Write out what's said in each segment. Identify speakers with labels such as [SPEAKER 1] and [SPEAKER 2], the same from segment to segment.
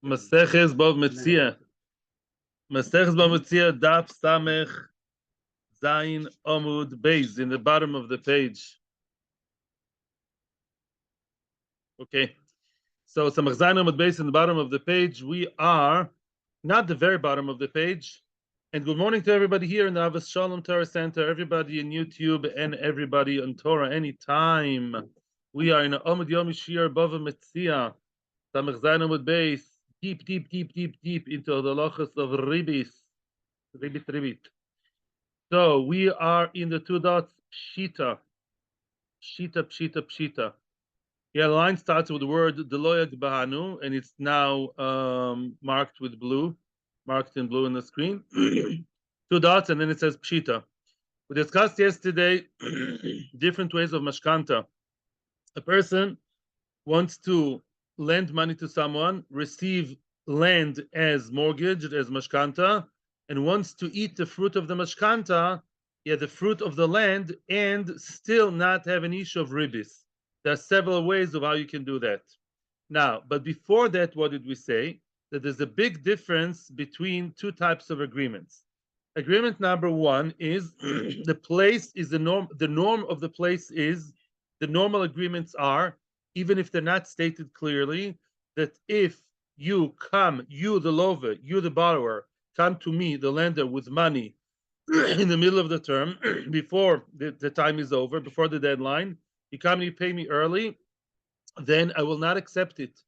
[SPEAKER 1] Maseches Bava Metzia. Maseches Bava Metzia, Daf Samech Zayin Amud Beis, in the bottom of the page. Okay. So Samech Zayin Amud Beis in the bottom of the page. We are not the very bottom of the page. And good morning to everybody here in the Avos Shalom Torah Center, everybody in YouTube, and everybody on Torah anytime. We are in Amud Yomi Shiur Bava Metzia. Samech Zayin Amud Beis. Deep into the halachos of ribit. So we are in the two dots, pshita. Yeah, the line starts with the word deloyak bahanu, and it's now marked in blue in the screen. Two dots, and then it says pshita. We discussed yesterday different ways of mashkanta. A person wants to lend money to someone, receive land as mortgage, as mashkanta, and wants to eat the fruit of the mashkanta, the fruit of the land, and still not have an issue of ribis. There are several ways of how you can do that. Now, but before that, what did we say? That there's a big difference between two types of agreements. Agreement number one is the place is the norm. The norm of the place is the normal agreements are, even if they're not stated clearly, that if you come, you the lover, you the borrower, come to me, the lender, with money in the middle of the term, before the time is over, before the deadline, you come and you pay me early, then I will not accept it.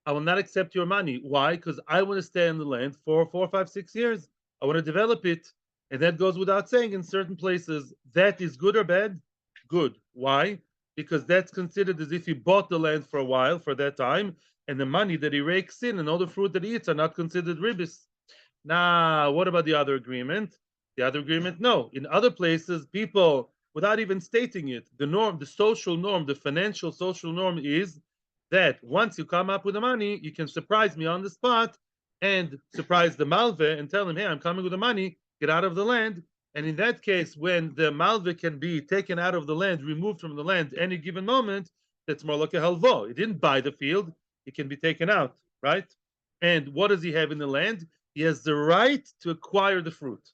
[SPEAKER 1] I will not accept your money. Why? Because I want to stay on the land for 4, 5, 6 years. I want to develop it. And that goes without saying in certain places. That is good or bad? Good. Why? Because that's considered as if he bought the land for a while, for that time, and the money that he rakes in and all the fruit that he eats are not considered ribis. Now, what about the other agreement? The other agreement, no. In other places, people, without even stating it, the norm, the social norm, the financial social norm is that once you come up with the money, you can surprise me on the spot and surprise the malve and tell him, hey, I'm coming with the money, get out of the land. And in that case, when the malve can be taken out of the land, removed from the land any given moment, that's more like a halvo. He didn't buy the field, it can be taken out, right? And what does he have in the land? He has the right to acquire the fruit,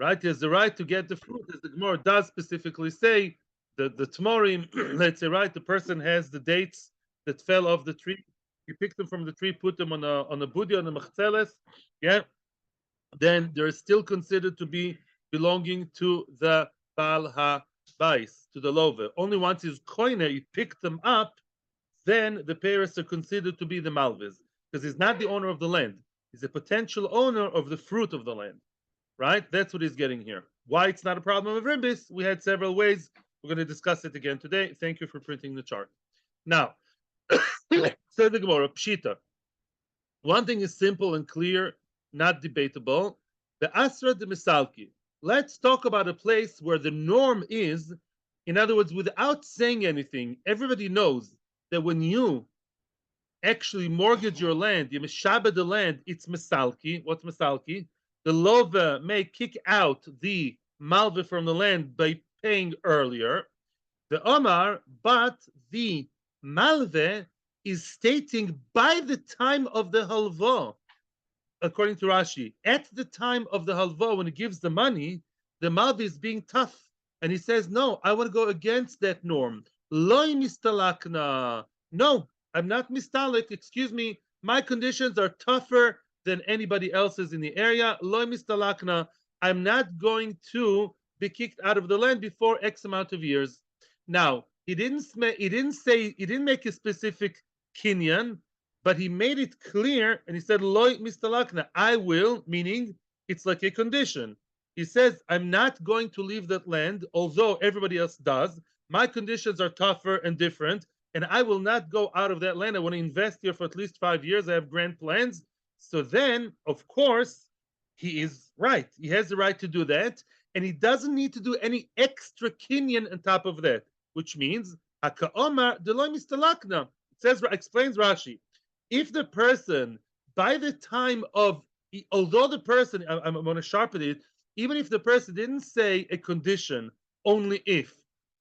[SPEAKER 1] right? He has the right to get the fruit, as the Gemara does specifically say. The Tmorim, let's say, right, the person has the dates that fell off the tree. You pick them from the tree, put them on a budi, on a machzeles, yeah. Then they're still considered to be belonging to the Baal HaBais, to the Lover. Only once he's koine, you pick them up, then the parents are considered to be the Malvis, because he's not the owner of the land. He's a potential owner of the fruit of the land, right? That's what he's getting here. Why it's not a problem of ribis? We had several ways. We're going to discuss it again today. Thank you for printing the chart. Now, said the Gemara, pshita. One thing is simple and clear, not debatable. The asra de misalki. Let's talk about a place where the norm is, in other words, without saying anything, everybody knows that when you actually mortgage your land, you mishabed the land, it's misalki. What's misalki? The lova may kick out the malve from the land by paying earlier. The omar, but the malve is stating by the time of the halva, according to Rashi, at the time of the halva, when he gives the money, the malve is being tough. And he says, no, I want to go against that norm. Loi mistalakna. No, I'm not mistalik. Excuse me. My conditions are tougher than anybody else's in the area. Loi mistalakna. I'm not going to be kicked out of the land before X amount of years. Now, he didn't make a specific kinyan, but he made it clear, and he said, Loi mistalakna, I will, meaning it's like a condition. He says, I'm not going to leave that land, although everybody else does. My conditions are tougher and different, and I will not go out of that land. I want to invest here for at least 5 years. I have grand plans. So then, of course, he is right. He has the right to do that, and he doesn't need to do any extra kinyan on top of that, which means, Ha'ka'omar deloy mistalakna. It says, explains Rashi, if the person, by the time of, although the person, I'm going to sharpen it, even if the person didn't say a condition, only if,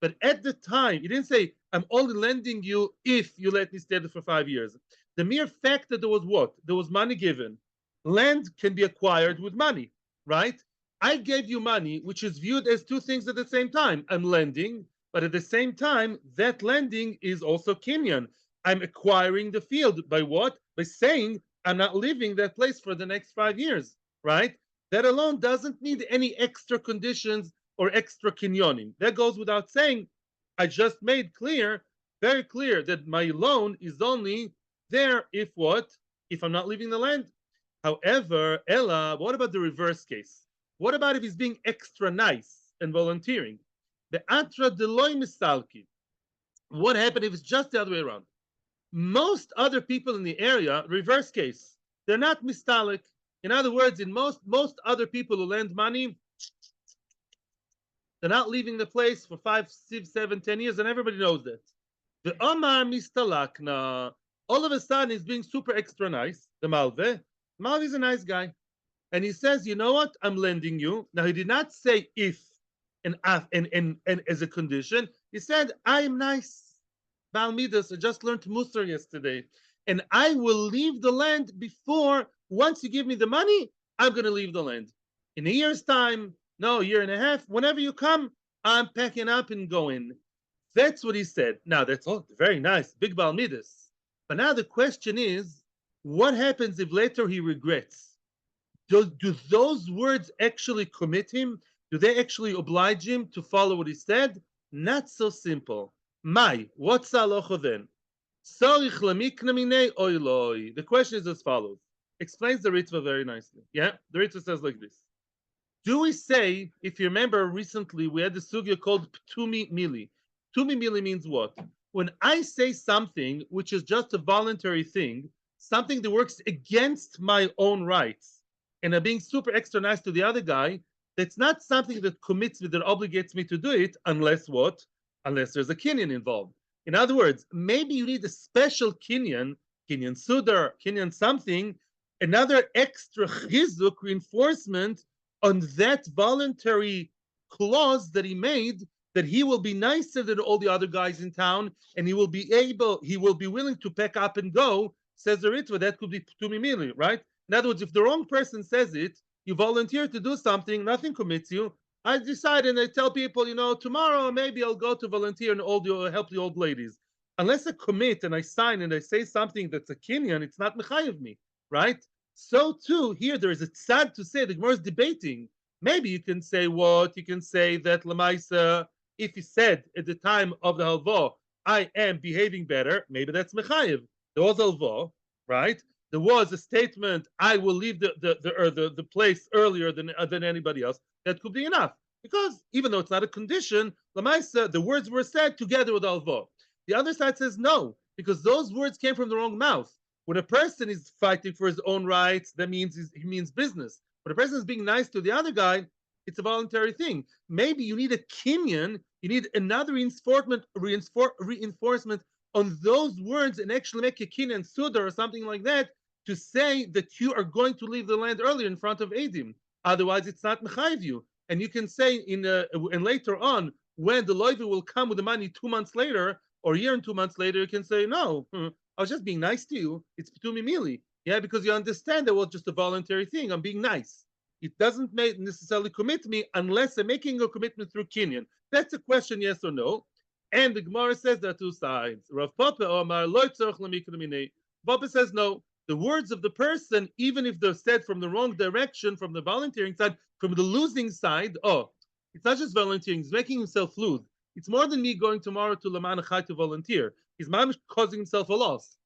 [SPEAKER 1] But at the time, he didn't say, I'm only lending you if you let me stay there for 5 years. The mere fact that there was what? There was money given. Land can be acquired with money, right? I gave you money, which is viewed as two things at the same time. I'm lending, but at the same time, that lending is also Kinyan. I'm acquiring the field by what? By saying I'm not leaving that place for the next 5 years, right? That alone doesn't need any extra conditions or extra kinyonim. That goes without saying. I just made clear, very clear, that my loan is only there if what? If I'm not leaving the land. However, Ella, what about the reverse case? What about if he's being extra nice and volunteering? The atra deloy misalki. What happened if it's just the other way around? Most other people in the area, reverse case, they're not mistalik. In other words, in most other people who lend money, they're not leaving the place for 5, 6, 7, 10 years, and everybody knows that. The Omar mistalakna, all of a sudden he's being super extra nice. The Malve is a nice guy. And he says, you know what? I'm lending you. Now he did not say if and as a condition. He said, I am nice. Balmidas, I just learned Musar yesterday. And I will leave the land before, once you give me the money, I'm going to leave the land. In a year's time, no, a year and a half, whenever you come, I'm packing up and going. That's what he said. Now, that's all very nice, big Balmidas. But now the question is, what happens if later he regrets? Do those words actually commit him? Do they actually oblige him to follow what he said? Not so simple. Mai, what's halacha then? The question is as follows. Explains the Ritva very nicely. Yeah, the Ritva says like this. Do we say, if you remember recently, we had the sugya called Ptumi Mili. Ptumi Mili means what? When I say something which is just a voluntary thing, something that works against my own rights, and I'm being super extra nice to the other guy, that's not something that commits me, that obligates me to do it, unless what? Unless there's a kinyan involved. In other words, maybe you need a special kinyan sudar, kinyan something, another extra chizuk reinforcement on that voluntary clause that he made, that he will be nicer than all the other guys in town, and he will be willing to pack up and go, says the Ritva. That could be Ptumi Mili, right? In other words, if the wrong person says it, you volunteer to do something, nothing commits you. I decide and I tell people, tomorrow maybe I'll go to volunteer and help the old ladies. Unless I commit and I sign and I say something that's a kinyan, it's not mechayev me, right? So too, here there is a tzad to say, the Gemara is debating. Maybe you can say what? You can say that Lamaisa, if he said at the time of the halva, I am behaving better, maybe that's mechayev. There was halva, right? There was a statement, I will leave the place earlier than anybody else. That could be enough. Because even though it's not a condition, Lamaisa, the words were said together with halva. The other side says no, because those words came from the wrong mouth. When a person is fighting for his own rights, that means he means business. When a person is being nice to the other guy, it's a voluntary thing. Maybe you need a kinyan, you need another reinforcement on those words and actually make a kinyan suda or something like that to say that you are going to leave the land earlier in front of Edim. Otherwise, it's not mechayiv you. And you can say and later on, when the loiva will come with the money 2 months later, or a year and 2 months later, you can say, no, I was just being nice to you. It's Ptumi Mili. Yeah, because you understand that was just a voluntary thing. I'm being nice. It doesn't necessarily commit me unless I'm making a commitment through kinyan. That's a question, yes or no. And the Gemara says there are two sides. Rav Papa Omar, Lo tzorich lemikra minei. Papa says no. The words of the person, even if they're said from the wrong direction, from the volunteering side, from the losing side, it's not just volunteering, he's making himself lose. It's more than me going tomorrow to Laman Achai to volunteer. He's causing himself a loss.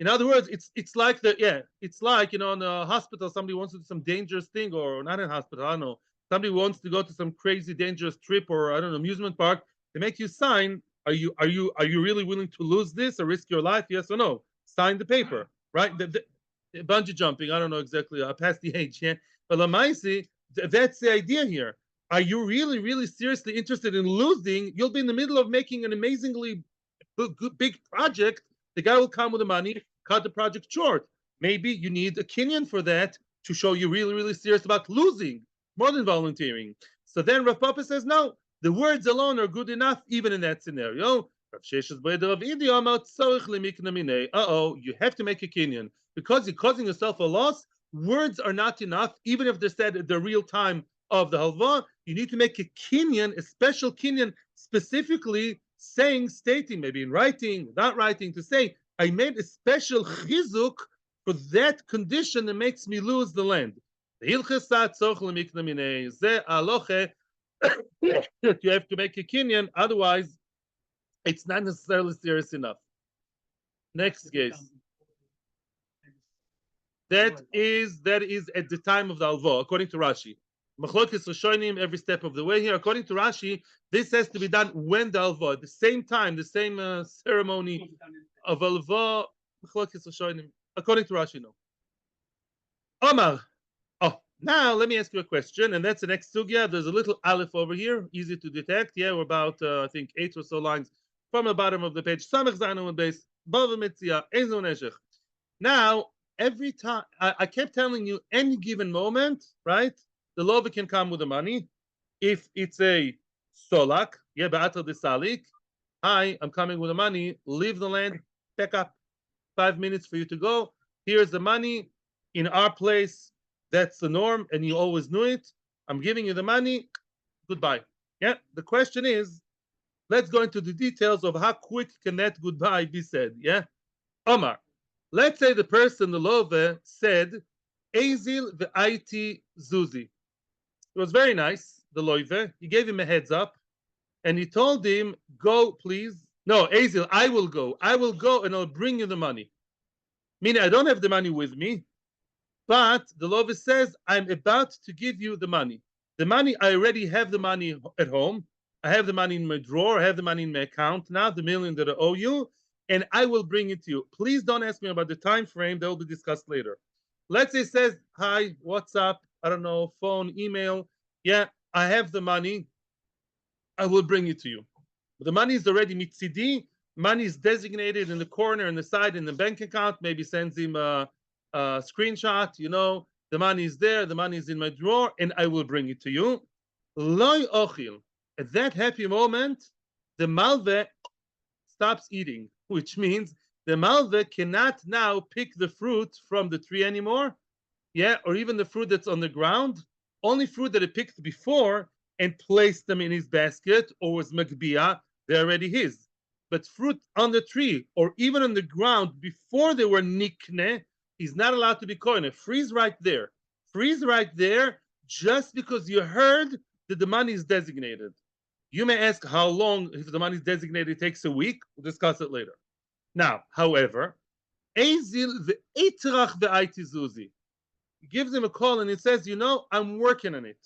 [SPEAKER 1] In other words, it's like in a hospital, somebody wants to do some dangerous thing, or not in a hospital, I don't know. Somebody wants to go to some crazy dangerous trip or I don't know, amusement park. They make you sign. Are you really willing to lose this or risk your life? Yes or no? Sign the paper, right? The bungee jumping, I don't know exactly. I passed the age, yeah. But Lamaisi, that's the idea here. Are you really, really seriously interested in losing? You'll be in the middle of making an amazingly big project. The guy will come with the money, cut the project short. Maybe you need a kinyan for that to show you're really, really serious about losing, more than volunteering. So then Rav Papa says, no, The words alone are good enough, even in that scenario. You have to make a kinyan. Because you're causing yourself a loss, words are not enough, even if they're said at the real time of the halva. You need to make a kinyan, a special kinyan, specifically stating, maybe in writing, without writing, to say, I made a special chizuk for that condition that makes me lose the land. You have to make a kinyan, otherwise it's not necessarily serious enough. Next case. That is at the time of the alvo, according to Rashi. Machlokes Rishonim every step of the way here. According to Rashi, this has to be done when the alvo, at the same time, the same ceremony of alvo. Machlokes Rishonim. According to Rashi, no. Omar. Oh, now let me ask you a question, and that's the next sugya. There's a little aleph over here, easy to detect. Yeah, we're about I think 8 or so lines from the bottom of the page. Samech Zanu and base. Bava Metzia. Ezo Neshech. Now, every time I kept telling you, any given moment, right? The lover can come with the money. If it's a solak, yeah, ba'atar de salik. Hi, I'm coming with the money. Leave the land. Pick up. 5 minutes for you to go. Here's the money. In our place, that's the norm, and you always knew it. I'm giving you the money. Goodbye. Yeah. The question is, let's go into the details of how quick can that goodbye be said. Yeah. Omar. Let's say the person, the love, said, Ezil v'aiti zuzi. It was very nice, the loive. He gave him a heads up, and he told him, go, please. No, Ezil, I will go. I will go, and I'll bring you the money. Meaning, I don't have the money with me, but the loive says, I'm about to give you the money. The money, I already have the money at home. I have the money in my drawer. I have the money in my account now, the million that I owe you, and I will bring it to you. Please don't ask me about the time frame. That will be discussed later. Let's say it says, hi, what's up? I don't know, phone, email. Yeah, I have the money. I will bring it to you. But the money is already mitzidi. Money is designated in the corner, in the side, in the bank account. Maybe sends him a screenshot. You know, the money is there. The money is in my drawer, and I will bring it to you. Loy ochil. At that happy moment, the malve stops eating, which means the malve cannot now pick the fruit from the tree anymore, yeah, or even the fruit that's on the ground. Only fruit that he picked before and placed them in his basket or was magbia, they're already his. But fruit on the tree or even on the ground before they were nikne, he's not allowed to be koine. Freeze right there. Freeze right there just because you heard that the money is designated. You may ask how long, if the money is designated, it takes a week. We'll discuss it later. Now, however, Ezil ve'etrach ve'aiti zuzi. He gives him a call and he says, you know, I'm working on it.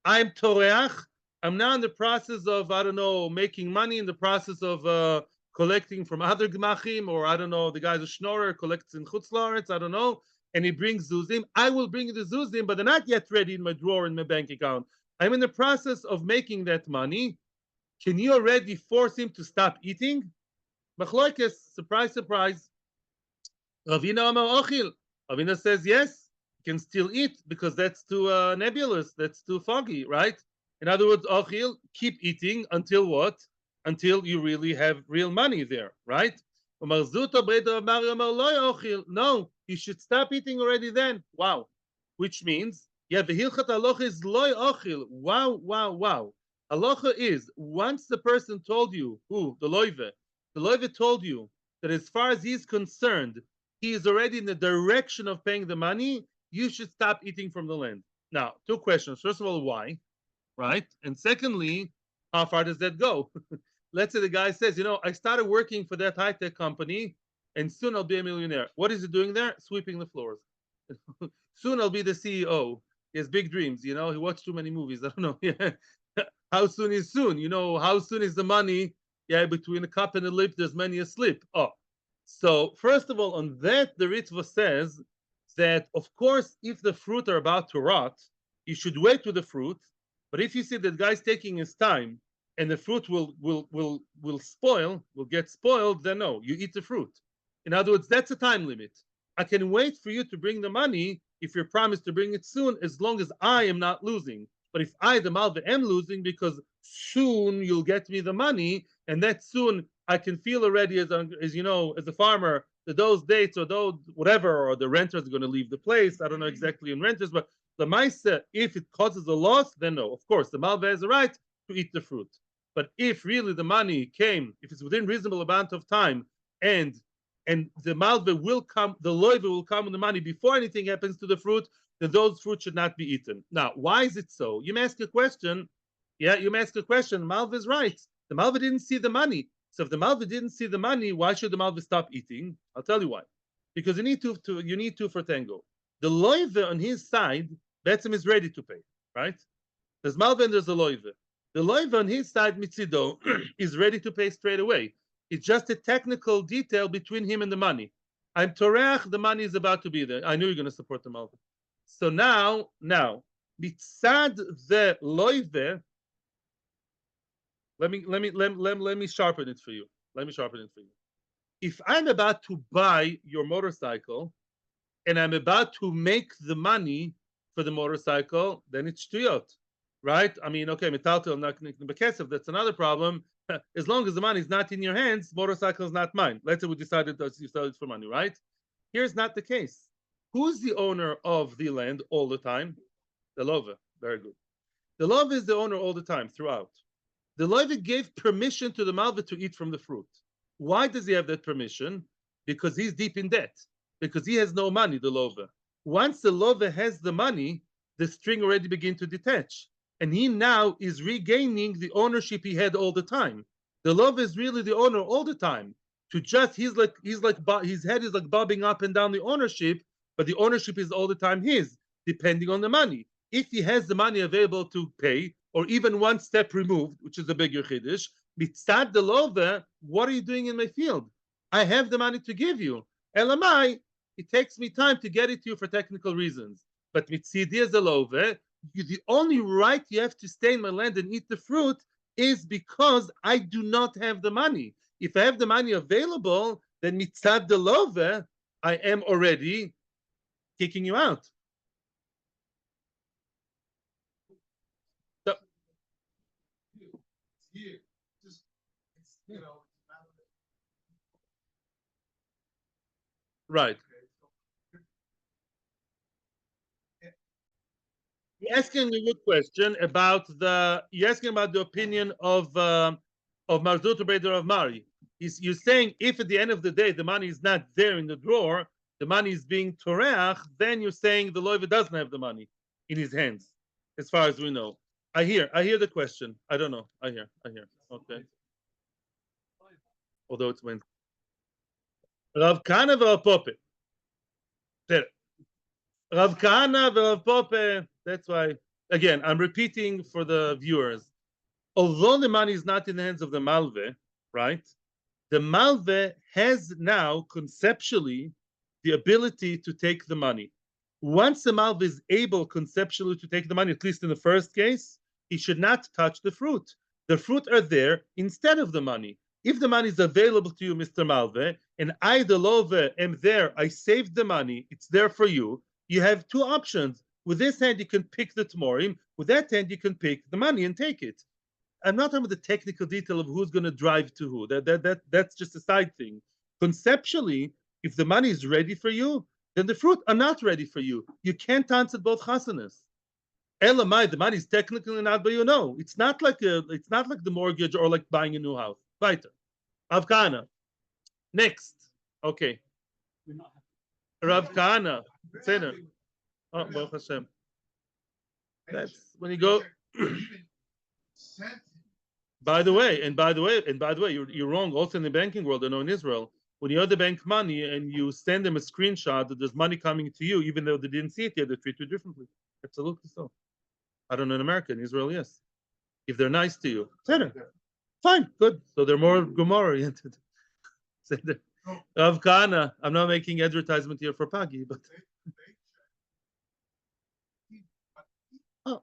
[SPEAKER 1] I'm toreach. I'm now in the process of, I don't know, making money, in the process of collecting from other gmachim, or I don't know, the guy's a schnorrer, collects in Chutz La'aretz, I don't know, and he brings zuzim. I will bring you the zuzim, but they're not yet ready in my drawer in my bank account. I'm in the process of making that money. Can you already force him to stop eating? Machlokes, surprise, surprise. Ravina Amar Ochil. Ravina says yes, you can still eat because that's too nebulous, that's too foggy, right? In other words, Ochil, keep eating until what? Until you really have real money there, right? No, you should stop eating already then. Wow. Which means, yeah, the hilchat halacha is loy ochil. Wow, wow, wow. Halacha is, once the person told you, who, the loive told you that as far as he's concerned, he is already in the direction of paying the money, you should stop eating from the land. Now, two questions. First of all, why? Right? And secondly, how far does that go? Let's say the guy says, you know, I started working for that high-tech company, and soon I'll be a millionaire. What is he doing there? Sweeping the floors. Soon I'll be the CEO. He has big dreams, you know. He watched too many movies. I don't know. Yeah. How soon is soon? You know, how soon is the money? Yeah, between a cup and a lip, there's many a slip. Oh. So, first of all, on that, the Ritva says that, of course, if the fruit are about to rot, you should wait with the fruit. But if you see that guy's taking his time and the fruit will get spoiled, then no, you eat the fruit. In other words, that's a time limit. I can wait for you to bring the money if you're promised to bring it soon, as long as I am not losing. But if I, the Malva, am losing because soon you'll get me the money, and that soon I can feel already as you know, as a farmer, that those dates or those whatever, or the renters are going to leave the place. I don't know exactly in renters, but the Maisa, if it causes a loss, then no. Of course, the Malva has a right to eat the fruit. But if really the money came, if it's within reasonable amount of time, and the Malva will come, the loiva will come with the money before anything happens to the fruit, then those fruits should not be eaten. Now, why is it so? You may ask a question. Yeah, you may ask a question. Malva is right. The Malva didn't see the money. So if the Malva didn't see the money, why should the Malva stop eating? I'll tell you why. Because you need two for tango. The loiva on his side, Betzim is ready to pay, right? There's Malva and there's the loiva. The loiva on his side, Mitzido, is ready to pay straight away. It's just a technical detail between him and the money. I'm Toreach, the money is about to be there. I knew you're going to support the Malva. So now, mitzad the loive. Let me sharpen it for you. If I'm about to buy your motorcycle, and I'm about to make the money for the motorcycle, then it's shtuyot, right? I mean, okay, metaltel not bekesef. That's another problem. As long as the money is not in your hands, motorcycle is not mine. Let's say we decided that you sell it for money, right? Here's not the case. Who's the owner of the land all the time? The Lova. Very good. The Lova is the owner all the time, throughout. The Lova gave permission to the Malva to eat from the fruit. Why does he have that permission? Because he's deep in debt. Because he has no money, the Lova. Once the Lova has the money, the string already begins to detach. And he now is regaining the ownership he had all the time. The Lova is really the owner all the time. His head is like bobbing up and down the ownership, but the ownership is all the time his, depending on the money. If he has the money available to pay, or even one step removed, which is a bigger chiddush, mitzad the Lova, what are you doing in my field? I have the money to give you. Elamai, it takes me time to get it to you for technical reasons. But mitzidi the Lova, the only right you have to stay in my land and eat the fruit is because I do not have the money. If I have the money available, then mitzad the Lova, I am already kicking you out. So, right. You're asking a good question about the opinion of Marzut Beder of Mari. You're saying if at the end of the day the money is not there in the drawer, the money is being toreach, then you're saying the loiva doesn't have the money in his hands, as far as we know. I hear the question. I don't know. I hear. Okay. Although it's Wednesday. Rav Kana v'Rav Pope. Rav Kana v'Rav Pope. That's why. Again, I'm repeating for the viewers. Although the money is not in the hands of the Malve, right? The Malve has now conceptually the ability to take the money. Once the Malve is able conceptually to take the money, at least in the first case, he should not touch the fruit. The fruit are there instead of the money. If the money is available to you, Mr. Malve, and I, the Love, am there, I saved the money, it's there for you, you have two options. With this hand, you can pick the Tmorim. With that hand, you can pick the money and take it. I'm not talking about the technical detail of who's going to drive to who. That's just a side thing. Conceptually, if the money is ready for you, then the fruit are not ready for you. You can't answer both chasanas. Elamai, the money is technically not by you. No, it's not like the mortgage or like buying a new house. Weiter. Avkana. Next. Okay. Rav Kana. Oh, Baruch Hashem. That's when you go. By the way, you're wrong. Also in the banking world, I know in Israel, when you owe the bank money and you send them a screenshot that there's money coming to you, even though they didn't see it yet, they treat you differently. Absolutely so. I don't know in America, in Israel, yes. If they're nice to you, fine, good. So they're more Gomorrah oriented. Rav Kana, I'm not making advertisement here for Pagi, but. Oh.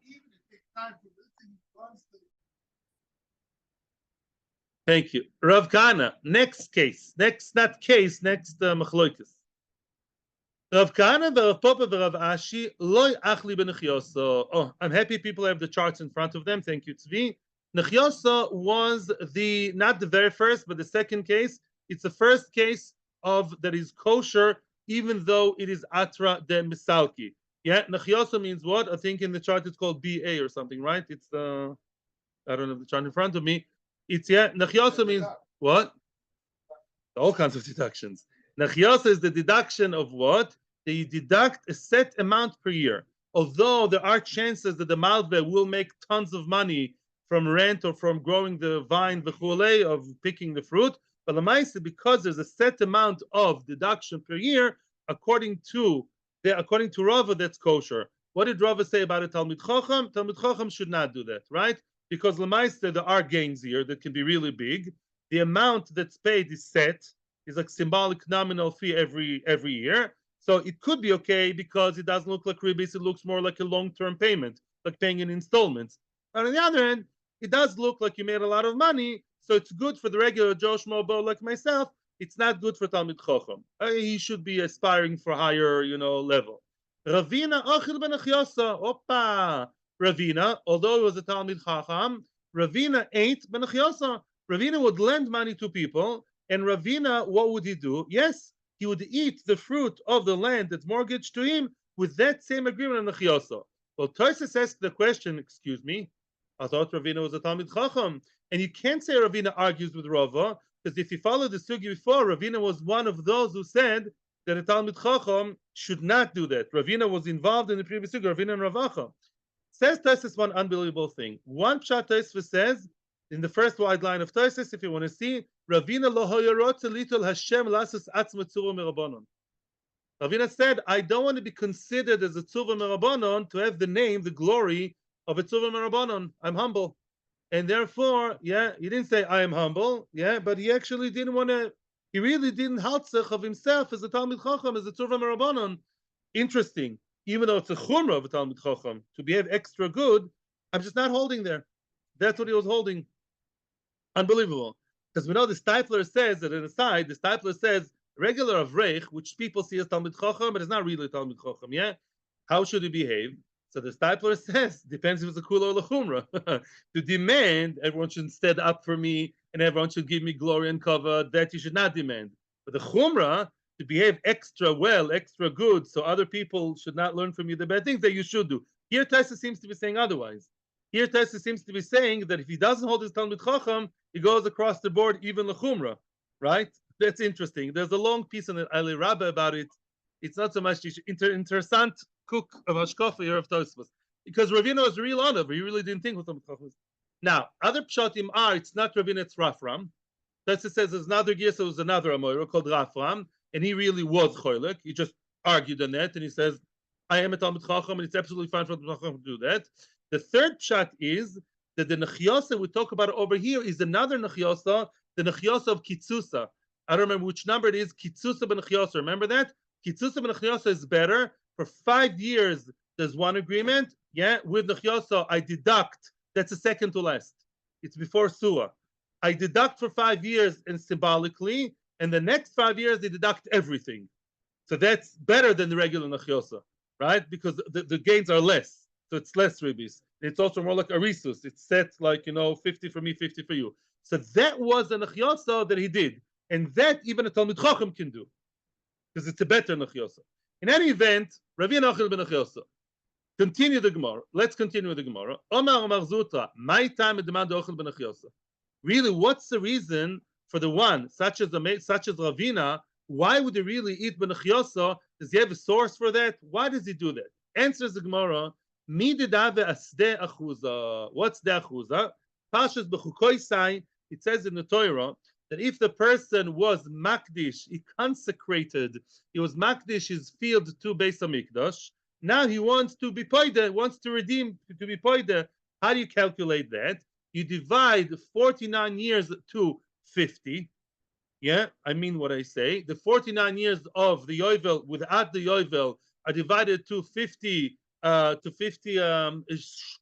[SPEAKER 1] Thank you. Rav Kana, next case. Next machloikis. Rav Kahana, Rav Papa, Rav Ashi, loy achli benechioso. Oh, I'm happy people have the charts in front of them. Thank you, Tzvi. Nechioso was not the very first, but the second case. It's the first case of that is kosher, even though it is atra de misalki. Yeah, nechioso means what? I think in the chart it's called BA or something, right? It's I don't have the chart in front of me. It's nechioso means what? All kinds of deductions. Nachyasa is the deduction of what? That you deduct a set amount per year. Although there are chances that the Malve will make tons of money from rent or from growing the vine, the of picking the fruit, but Lamaisa, because there's a set amount of deduction per year, according to Rava, that's kosher. What did Rava say about a Talmid Chacham? Talmid Chacham should not do that, right? Because Lamaisa, there are gains here that can be really big. The amount that's paid is set, is like symbolic nominal fee every year. So it could be okay because it doesn't look like ribis, it looks more like a long-term payment, like paying in installments. But on the other hand, it does look like you made a lot of money, so it's good for the regular Joe Schmo like myself. It's not good for Talmid Chacham. He should be aspiring for higher, level. Ravina Achil ben Achyosa, Opa. Ravina, although it was a Talmid Chacham, Ravina ate ben Achyosa. Ravina would lend money to people, and Ravina, what would he do? Yes, he would eat the fruit of the land that's mortgaged to him with that same agreement on the Chiyasa. Well, Tosfos asks the question, excuse me, I thought Ravina was a Talmid Chacham. And you can't say Ravina argues with Rava, because if you follow the sugi before, Ravina was one of those who said that a Talmid Chacham should not do that. Ravina was involved in the previous sugi, Ravina and Ravacha. Says Tosfos one unbelievable thing. One pshat Tosfos says, in the first wide line of Tosfos, if you want to see, Ravina lo hoyarot little Hashem lasus atzma tzura merabanon. Ravina said, I don't want to be considered as a tzura merabanon to have the name, the glory of a tzura merabanon. I'm humble. And therefore, he didn't say I am humble, but he actually didn't want to, he really didn't haltzach of himself as a Talmid Chacham, as a tzura merabanon. Interesting. Even though it's a chumrah of a Talmid Chacham, to behave extra good, I'm just not holding there. That's what he was holding. Unbelievable. Because we know the Stifler says that, an aside, the Stifler says regular Avreich, which people see as Talmid Chacham, but it's not really Talmid Chacham, How should he behave? So the Stifler says, depends if it's a kula or a chumrah. To demand everyone should stand up for me and everyone should give me glory and cover, that you should not demand. But the chumrah, to behave extra well, extra good, so other people should not learn from you the bad things that you should do. Here Tosfos seems to be saying otherwise. Here Tosfos seems to be saying that if he doesn't hold his Talmid Chacham, he goes across the board, even l'chumra, right? That's interesting. There's a long piece on Ali Rabba about it. It's not so much interessant cook of Hashkafa here of Tosfos, because Ravina was real honor, but he really didn't think with Talmid Chacham. Now, other pshatim are, it's not Ravina, it's Rafram. Tosfos says there's another Giyas, there was another Amoira called Rafram, and he really was choylek. He just argued on that, and he says, I am a Talmid Chacham, and it's absolutely fine for Talmid Chacham to do that. The third pshat is that the Nechiyasa we talk about over here is another Nechiyasa, the Nechiyasa of Kitzusa. I don't remember which number it is, Kitzusa ben Nechiyasa. Remember that? Kitzusa ben Nechiyasa is better. For 5 years, there's one agreement. With Nechiyasa, I deduct. That's the second to last. It's before Suah. I deduct for 5 years and symbolically, and the next 5 years, they deduct everything. So that's better than the regular Nechiyasa, right? Because the gains are less. So it's less ribis. It's also more like arisus. It's set like, 50 for me, 50 for you. So that was a nechiyasa that he did. And that even a Talmid Chacham can do. Because it's a better nechiyasa. In any event, Ravina Achil ben nechiyasa. Continue the Gemara. Let's continue with the Gemara. Omar Zutra, my time at demand Achil ben nechiyasa. Really, what's the reason for the one, such as Ravina, why would he really eat ben nechiyasa? Does he have a source for that? Why does he do that? Answers the Gemara, what's the achuza? Pashas b'chukoisai. It says in the Torah that if the person was makdish, he consecrated, he was makdish his field to Beis Hamikdash. Now he wants to be poida, wants to redeem to be poida. How do you calculate that? You divide 49 years to 50. I mean what I say. The 49 years of the Yovel without the Yovel are divided to 50. To 50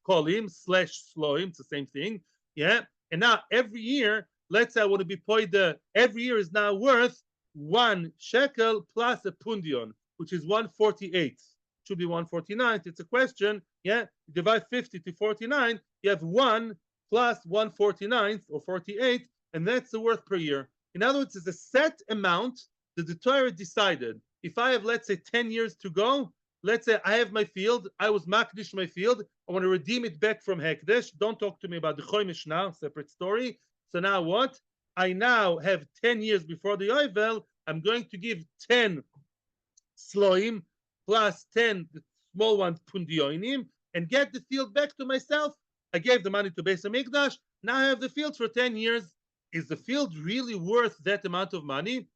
[SPEAKER 1] kolim / sloim, it's the same thing, And now every year, let's say I want to be poida, every year is now worth 1 shekel plus a pundion. which is 1/48. Should be 1/49th. It's a question. Yeah, you divide 50 to 49. You have 1 plus 1/49th or 48, and that's the worth per year. In other words, it's a set amount that the Torah decided. If I have, let's say, 10 years to go, let's say I have my field, I was makdish my field, I want to redeem it back from Hekdesh. Don't talk to me about the Chomish now, separate story. So now what? I now have 10 years before the Yovel. I'm going to give 10 sloim plus 10 the small ones pundioinim and get the field back to myself. I gave the money to Beis Hamikdash. Now I have the field for 10 years. Is the field really worth that amount of money?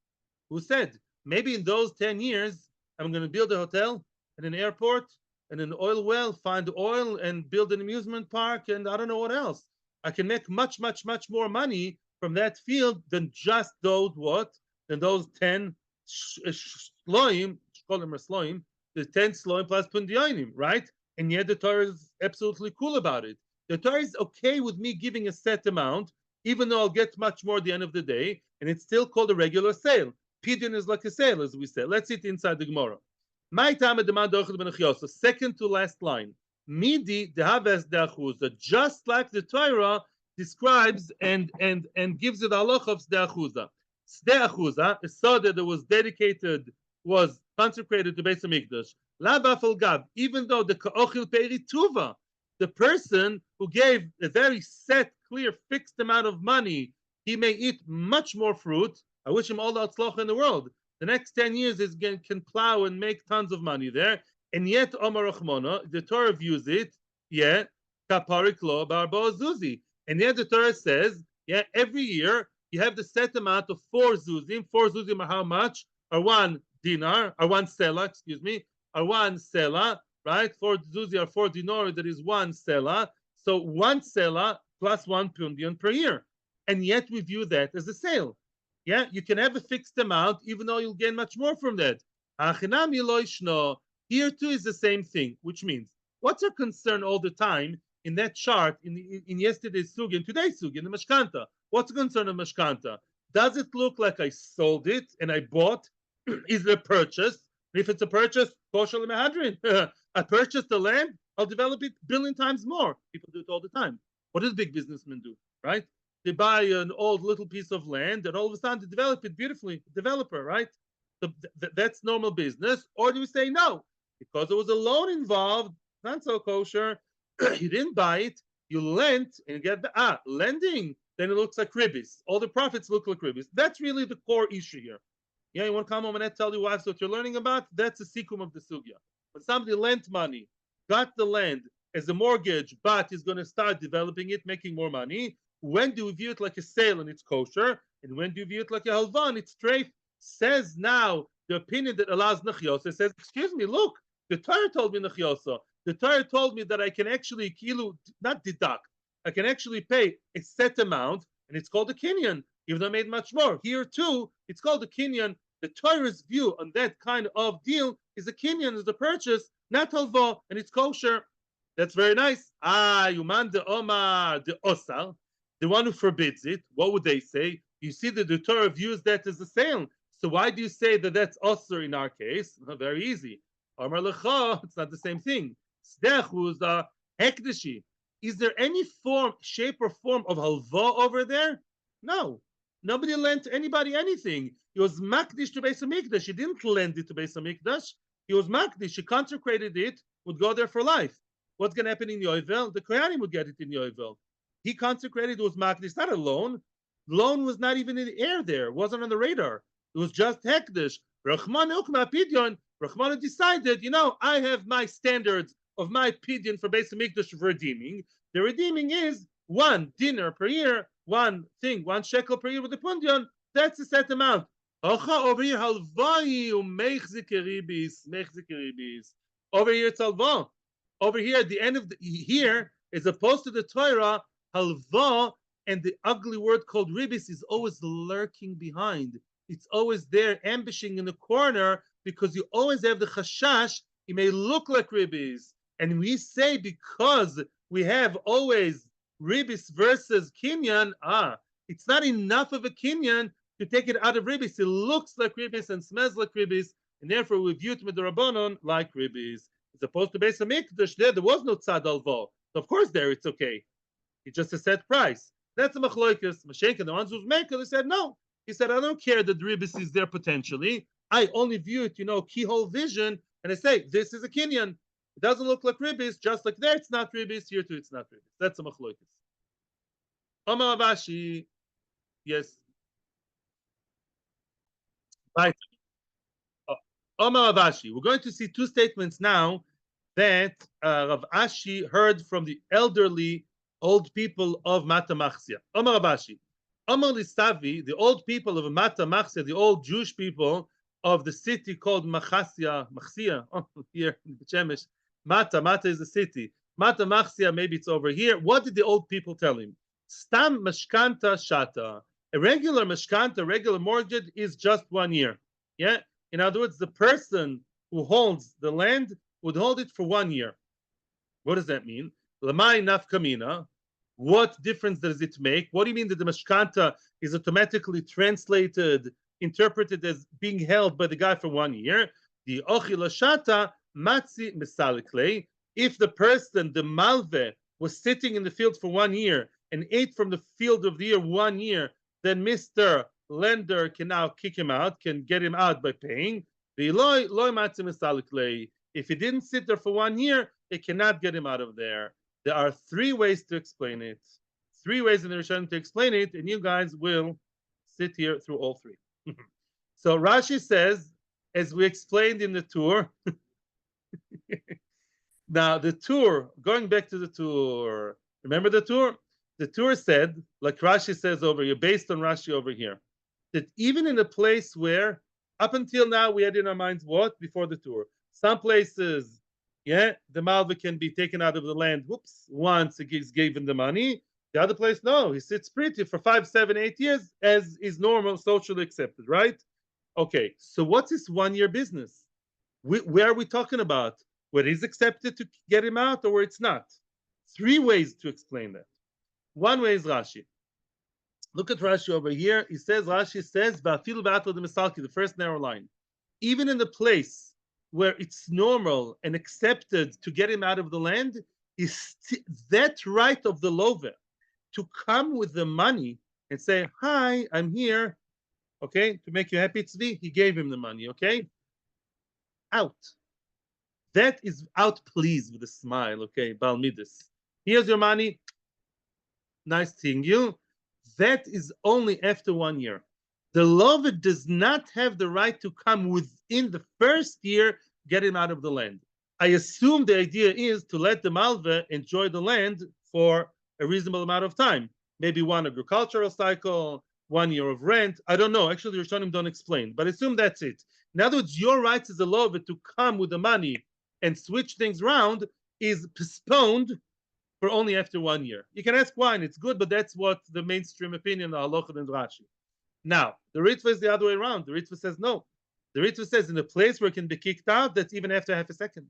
[SPEAKER 1] Who said? Maybe in those 10 years, I'm going to build a hotel and an airport and an oil well, find oil and build an amusement park, and I don't know what else. I can make much, much, much more money from that field than just those what? Than those 10 sloim, call them sloim, the 10 sloim plus pundioinim, right? And yet the Torah is absolutely cool about it. The Torah is okay with me giving a set amount, even though I'll get much more at the end of the day, and it's still called a regular sale. Pidyon is like a sale, as we say. Let's see it inside the Gemara. My time at the second to last line. Midi dehaves deachuza, just like the Torah describes and gives it halacha of sdeachuza. Sdeachuza, a soda that was dedicated, was consecrated to Beis Hamikdash. La bafel gav, even though the ka'ochil peri tuva, the person who gave a very set, clear, fixed amount of money, he may eat much more fruit. I wish him all the atzlocha in the world. The next 10 years is can plow and make tons of money there. And yet, Omar Rachmana, the Torah views it, yeah, kaparik lo barbo zuzi. And yet the Torah says, yeah, every year you have the set amount of 4 zuzim. 4 zuzim are how much? Are 1 dinar, are 1 sela, excuse me, are 1 sela, right? 4 zuzi are 4 dinar, that is 1 sela. So 1 sela plus 1 pundion per year. And yet we view that as a sale. Yeah, you can have a fixed amount, even though you'll gain much more from that. Here too is the same thing, which means, what's our concern all the time in that chart, in yesterday's sugi, in today's sugi, in the mashkanta? What's the concern of mashkanta? Does it look like I sold it and I bought? Is it a purchase? If it's a purchase, kosher lemehadrin. I purchased the land, I'll develop it 1 billion times more. People do it all the time. What does big businessmen do, right? They buy an old little piece of land and all of a sudden they develop it beautifully. Developer, right? So that's normal business. Or do we say no? Because there was a loan involved, not so kosher. You didn't buy it, you lent and you get the lending, then it looks like ribbis. All the profits look like ribbis. That's really the core issue here. Yeah, you want to come home and tell your wives what you're learning about? That's the sikum of the sugya. When somebody lent money, got the land as a mortgage, but is going to start developing it, making more money. When do we view it like a sale and it's kosher? And when do you view it like a halva and it's treif? Says now the opinion that allows nachyosa says, excuse me, look, the Torah told me nachyosa. The Torah told me that I can actually not deduct. I can actually pay a set amount, and it's called a kinyan, even though I made much more. Here too, it's called a kinyan. The Torah's view on that kind of deal is a kinyan, is the purchase, not halva, and it's kosher. That's very nice. Yuman de Omar de Osal, the one who forbids it. What would they say? You see that the Torah views that as a sale. So why do you say that that's osir in our case? Very easy. Amar lecha, it's not the same thing. Sdechuza hekdeshi. Is there any form, shape, or form of halva over there? No. Nobody lent anybody anything. He was makdish to Beis Hamikdash. He didn't lend it to Beis Hamikdash. He was makdish. He consecrated it, would go there for life. What's going to happen in Yovel? The Kohanim would get it in Yovel. He consecrated, it was makdish, not a loan. Loan was not even in the air there. It wasn't on the radar. It was just hekdesh. Rachmana decided, I have my standards of my pidyon for Beis Hamikdash for redeeming. The redeeming is 1 dinar per year, 1 shekel per year with the pundyon. That's the set amount. Over here, halvai umechzik ribis. Over here, it's halva. Over here, at the end of here, as opposed to the Torah, halva and the ugly word called ribis is always lurking behind. It's always there, ambushing in the corner, because you always have the chashash. It may look like ribis. And we say because we have always ribis versus kinyan, it's not enough of a kinyan to take it out of ribis. It looks like ribis and smells like ribis. and therefore we view it with the Rabbanon like ribis. As opposed to Beis Hamikdash, there was no tzad alvo. So of course there it's okay. It's just a set price. That's a machloikas. Mashenka, the ones who's maker, they said no. He said, I don't care that ribis is there potentially. I only view it, keyhole vision, and I say this is a kinyan. It doesn't look like ribis, just like there it's not ribis, here too it's not ribis. That's a machloikas. Omar Avashi, yes. Right. Omar Avashi. We're going to see two statements now that Rav Ashi heard from the elderly old people of Mata Machsia. Omar Avashi. Omar Lisavi, the old people of Mata Machsia, the old Jewish people of the city called Machsia, here in B'Shemesh. Mata is the city. Mata Machsia, maybe it's over here. What did the old people tell him? Stam mashkanta shata. A regular mashkanta, regular mortgage is just 1 year. Yeah. In other words, the person who holds the land would hold it for 1 year. What does that mean? Lamai nafkamina. What difference does it make? What do you mean that the mashkanta is automatically translated, interpreted as being held by the guy for 1 year? The ochilashata matzi misalikle. If the person, the malve, was sitting in the field for 1 year and ate from the field of the year 1 year, then Mr. Lender can now kick him out, can get him out by paying. If he didn't sit there for 1 year, they cannot get him out of there. There are 3 ways to explain it. 3 ways in the Rishonim to explain it, and you guys will sit here through all 3. So Rashi says, as we explained in the tour, now the tour, going back to the tour, remember the tour? The tour said, like Rashi says over here, based on Rashi over here, that even in a place where, up until now, we had in our minds what? Before the tour. Some places, the Malva can be taken out of the land, once he gave him the money. The other place, no, he sits pretty for 5, 7, 8 years, as is normal, socially accepted, right? Okay, so what's this 1 year business? Where are we talking about? Where it is accepted to get him out or where it's not? 3 ways to explain that. One way is Rashi. Look at Rashi over here. Rashi says, the first narrow line. Even in the place where it's normal and accepted to get him out of the land, is that right of the lover to come with the money and say, hi, I'm here, okay, to make you happy, tzvi. He gave him the money, okay? Out. That is out, please, with a smile, okay, Balmidis. Here's your money. Nice seeing you. That is only after 1 year. The lover does not have the right to come within the first year, get him out of the land. I assume the idea is to let the malva enjoy the land for a reasonable amount of time. Maybe 1 agricultural cycle, 1 year of rent. I don't know. Actually, the Rishonim don't explain, but I assume that's it. In other words, your rights as a lover to come with the money and switch things around is postponed for only after 1 year. You can ask why, and it's good, but that's what the mainstream opinion of Halacha and Rashi. Now, the Ritva is the other way around. The Ritva says no. The Ritva says in a place where it can be kicked out, that's even after half a second.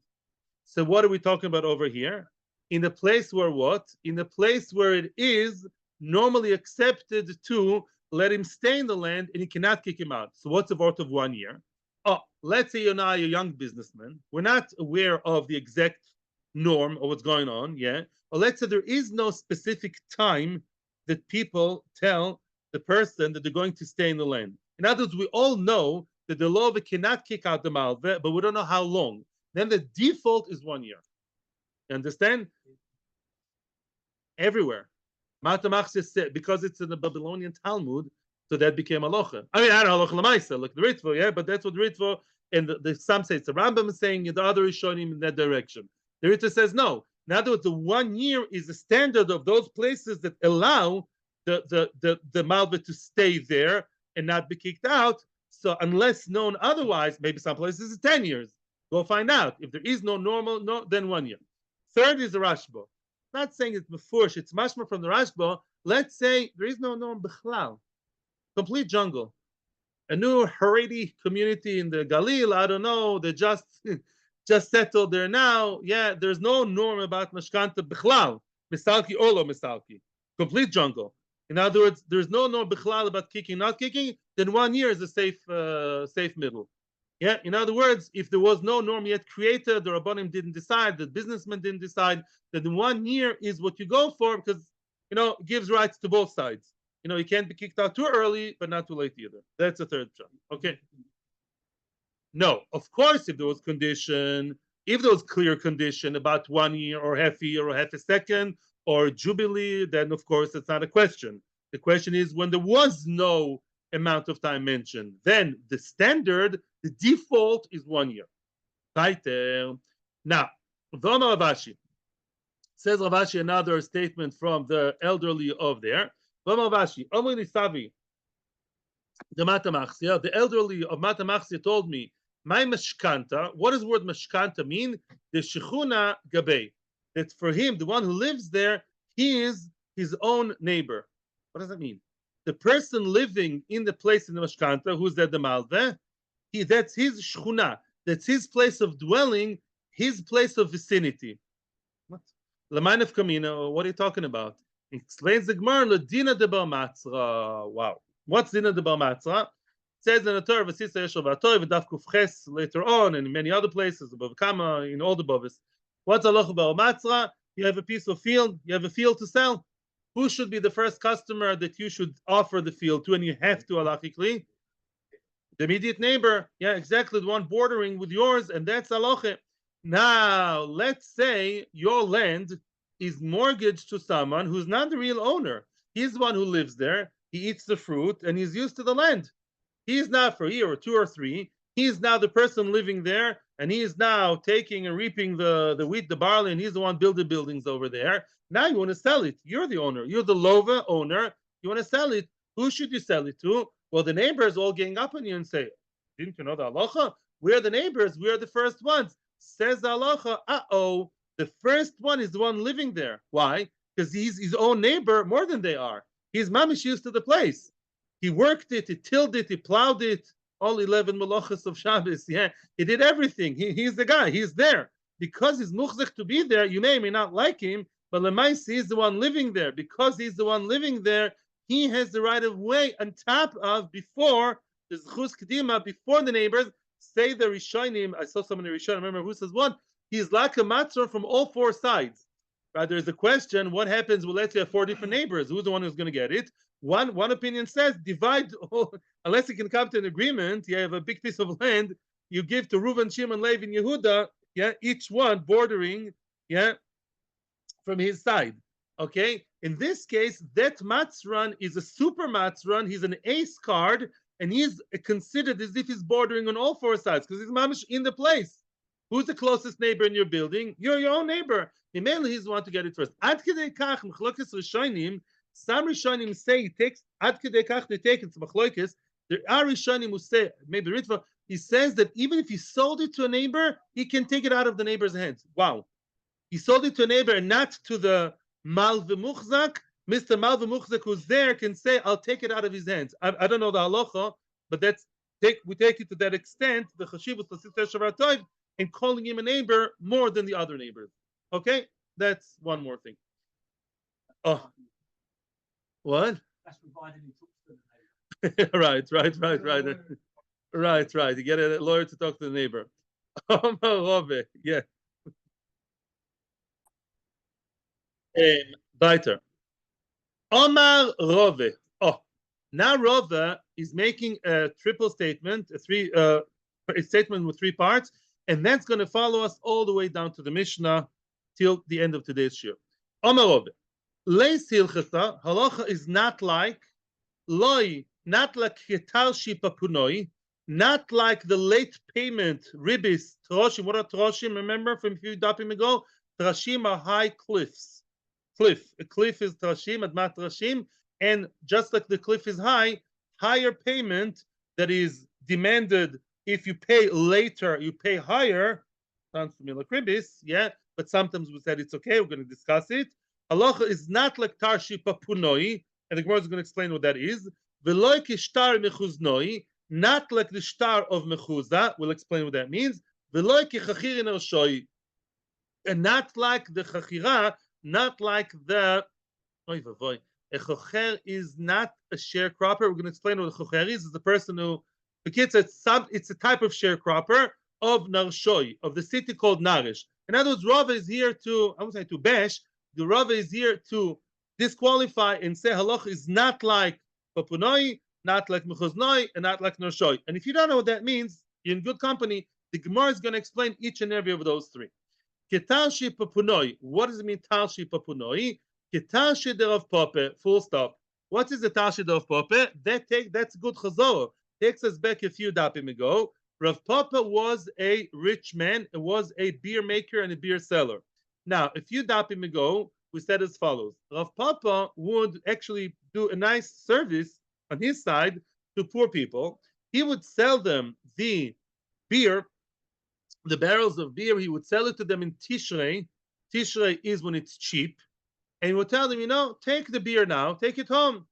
[SPEAKER 1] So what are we talking about over here? In a place where what? In a place where it is normally accepted to let him stay in the land and you cannot kick him out. So what's the worth of 1 year? Oh, let's say you're now a young businessman. We're not aware of the exact norm of what's going on, or let's say there is no specific time that people tell the person that they're going to stay in the land. In other words, we all know that the law cannot kick out the malve, but we don't know how long. Then the default is 1 year. You understand? Everywhere. Matamachs said, because it's in the Babylonian Talmud, so that became halacha. I mean, I don't halacha lemaisa, like the Ritva, but that's what the Ritva, and some say it's the Rambam is saying, and the other is showing him in that direction. The Ritva says no. In other words, the 1 year is the standard of those places that allow the malva to stay there and not be kicked out. So unless known otherwise, maybe some places is 10 years. Go find out. If there is no normal, then 1 year. Third is the Rashba. Not saying it's befush, it's mashma from the Rashba. Let's say there is no norm bichlal. Complete jungle. A new Haredi community in the Galil, I don't know, they just settled there now. There's no norm about mashkanta bichlal. Misalki or lo misalki. Complete jungle. In other words, there's no norm bichlal about kicking, not kicking. Then 1 year is a safe middle. Yeah, in other words, if there was no norm yet created, the Rabbanim didn't decide, the businessman didn't decide, that the 1 year is what you go for because, it gives rights to both sides. You can't be kicked out too early, but not too late either. That's the third shot. Okay. No, of course, if there was clear condition about 1 year or half a year or half a second or jubilee, then of course it's not a question. The question is when there was no amount of time mentioned, then the standard, the default is 1 year. Right there. Now, V'omar Ravashi. Says Ravashi another statement from the elderly of there. V'omar Ravashi, Omri Lisavi, the elderly of Matamachsia told me, my mashkanta, what does the word mashkanta mean? The shechuna gabei. That for him, the one who lives there, he is his own neighbor. What does that mean? The person living in the place in the mashkanta, who's there, the malveh, that's his shechuna. That's his place of dwelling, his place of vicinity. What? Lamanef kamina, what are you talking about? It explains the Gemara, Ladina de Bar Matzra. Wow. What's Dina de Bar Matzra? It says in the Torah, Vasisa Yeshua V'Atoy, V'Daf Kufches later on, and in many other places, above Kama, in all the Bavis. What's Aloch Bar Matzra? You have a piece of field, you have a field to sell. Who should be the first customer that you should offer the field to, and you have to halachically? The immediate neighbor. Yeah, exactly, the one bordering with yours, and that's Aloche. Now, let's say your land is mortgaged to someone who's not the real owner. He's the one who lives there. He eats the fruit and he's used to the land. He's not for a year or 2 or 3. He's now the person living there, and he is now taking and reaping the wheat, the barley, and he's the one building buildings over there. Now you want to sell it. You're the owner. You're the lova owner. You want to sell it. Who should you sell it to? Well, the neighbors all gang up on you and say, didn't you know the halacha? We're the neighbors. We're the first ones. Says the halacha, the first one is the one living there. Why? Because he's his own neighbor more than they are. He's mamish used to the place. He worked it, he tilled it, he plowed it, all 11 malachas of Shabbos. Yeah, he did everything. He's the guy. He's there. Because he's muchzech to be there, you may or may not like him, but Lemaisi is the one living there. Because he's the one living there, he has the right of way on top of, before the Zchus Kedima, before the neighbors say the Rishonim. I saw someone in Rishonim, I remember who says one. He's like a matzor from all 4 sides. Right? There's a question: what happens? Well, let's say 4 different neighbors. Who's the one who's going to get it? One opinion says divide all, unless you can come to an agreement. You have a big piece of land. You give to Reuven, Shimon, Levi, and Yehuda. Yeah, each one bordering. Yeah, from his side. Okay. In this case, that matzran is a super matzran. He's an ace card, and he's considered as if he's bordering on all 4 sides because he's mamish in the place. Who's the closest neighbor in your building? You're your own neighbor. Mainly he's the one to get it first. Ad kedei kach machlokas rishonim. Some rishonim say he takes ad kedei kach. They take it to machlokas. There are rishonim who say, maybe Ritva, he says that even if he sold it to a neighbor, he can take it out of the neighbor's hands. Wow. He sold it to a neighbor and not to the mal v'muchzak. Mr. Mal v'muchzak who's there can say, I'll take it out of his hands. I don't know the halacha, but we take it to that extent, the chashivus l'siteh shavatov, and calling him a neighbor more than the other neighbors. Okay, that's one more thing. Oh, what? That's provided he talks to the neighbor. Right. You get a lawyer to talk to the neighbor. Yeah. Weiter. Omar Rove. Oh, now Rove is making a triple statement, a statement with 3 parts, and that's going to follow us all the way down to the Mishnah till the end of today's shiur. Omar Rove. Leis hilchasa, halacha is not like loy, not like chetarshi papunoi, not like the late payment ribis troshim. What are troshim? Remember from a few dapim ago, troshim are high cliffs. A cliff is trashim, admat trashim, and just like the cliff is high, higher payment that is demanded. If you pay later, you pay higher. Sounds familiar, ribis, yeah. But sometimes we said it's okay. We're going to discuss it. Halacha is not like tarshi papunoi, and the Gemara is going to explain what that is. Veloy kishtar mechuznoi, not like the shtar of mechuza. We'll explain what that means. Veloy kichachirin ershoi, and not like the chachira, not like the. A chocher is not a sharecropper. We're going to explain what a chocher is. It's the person who The kids, it's a type of sharecropper of Narshoi, of the city called Narish. In other words, Rava is here to, I would say to bash, the Rava is here to disqualify and say halach is not like Papunoi, not like Mechuznoi, and not like Narshoi. And if you don't know what that means, you're in good company. The Gemara is going to explain each and every of those three. Ketalshi Papunoi. What does it mean, Talshi Papunoi? Ketalshi de Rav Papa, full stop. What is the Talshi de Rav Papa? That's good chazor. Takes us back a few dapim ago. Rav Papa was a rich man. It was a beer maker and a beer seller. Now, a few dapim ago, we said as follows. Rav Papa would actually do a nice service on his side to poor people. He would sell them the beer, the barrels of beer. He would sell it to them in Tishrei. Tishrei is when it's cheap. And he would tell them, take the beer now, take it home.